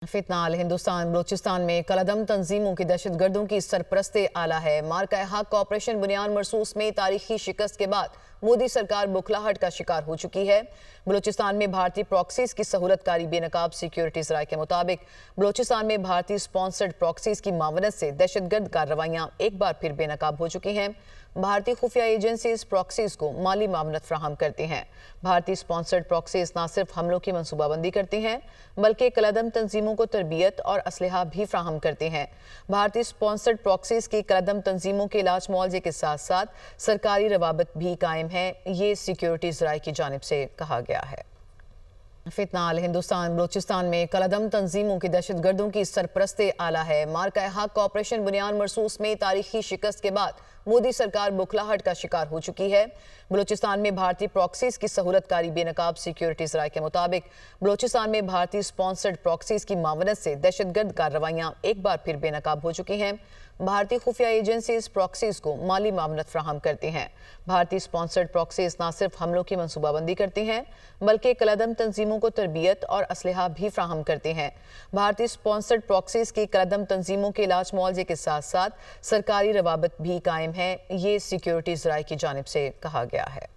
फितनाल हिंदुस्तान बलूचिस्तान में कलअदम तंजीमों की दहशतगर्दों की सरपरस्ती आला है। मार्का हक ऑपरेशन बुनियान मरसूस में तारीखी शिकस्त के बाद मोदी सरकार बुखलाहट का शिकार हो चुकी है। बलूचिस्तान में भारतीय प्रॉक्सीज की सहूलतकारी बेनकाब सिक्योरिटीज राय के मुताबिक बलूचिस्तान में भारतीय स्पॉन्सर्ड प्रॉक्सीज की मावनत से दहशतगर्द कार्रवाइयां एक बार फिर बेनकाब हो चुकी हैं। भारतीय खुफिया एजेंसीज प्रॉक्सीज को माली मावनत फ्राहम करती हैं। भारतीय स्पॉन्सर्ड प्रॉक्सीज न सिर्फ हमलों की मनसूबाबंदी करती हैं बल्कि कलअदम तंजीमों को तरबियत और असलहा भी फ्राहम करते हैं। भारतीय स्पॉन्सर्ड प्रॉक्सीज की कलअदम तंजीमों के इलाज मुआवजे के साथ साथ सरकारी रवाबत भी कायम है। ये सिक्योरिटीज राय की जानिब से कहा गया है। फितनाल हिंदुस्तान बलूचिस्तान में कलअदम तंजीमों की दहशतगर्दों की सरपरस्ती आला है। मार्का हक ऑपरेशन बुनियान मरसूस में तारीखी शिकस्त के बाद मोदी सरकार बुखलाहट का शिकार हो चुकी है। बलूचिस्तान में भारतीय प्रॉक्सीज की सहूलतकारी बेनकाब सिक्योरिटीज राय के मुताबिक बलूचिस्तान में भारतीय स्पॉन्सर्ड प्रॉक्सीज की मावनत से दहशतगर्द कार्रवाइयां एक बार फिर बेनकाब हो चुकी हैं। भारतीय खुफिया एजेंसीज प्रॉक्सीज को माली मावनत फ्राहम करती हैं। भारतीय स्पॉन्सर्ड प्रॉक्सीज न सिर्फ हमलों की मनसूबाबंदी करती हैं बल्कि कलअदम तंजीमों को तरबियत और असलहा भी फ्राहम करते हैं। भारतीय स्पॉन्सर्ड प्रॉक्सीज की कलअदम तंजीमों के इलाज मुआवजे के साथ साथ सरकारी रवाबत भी कायम है। ये सिक्योरिटीज राय की जानिब से कहा गया है।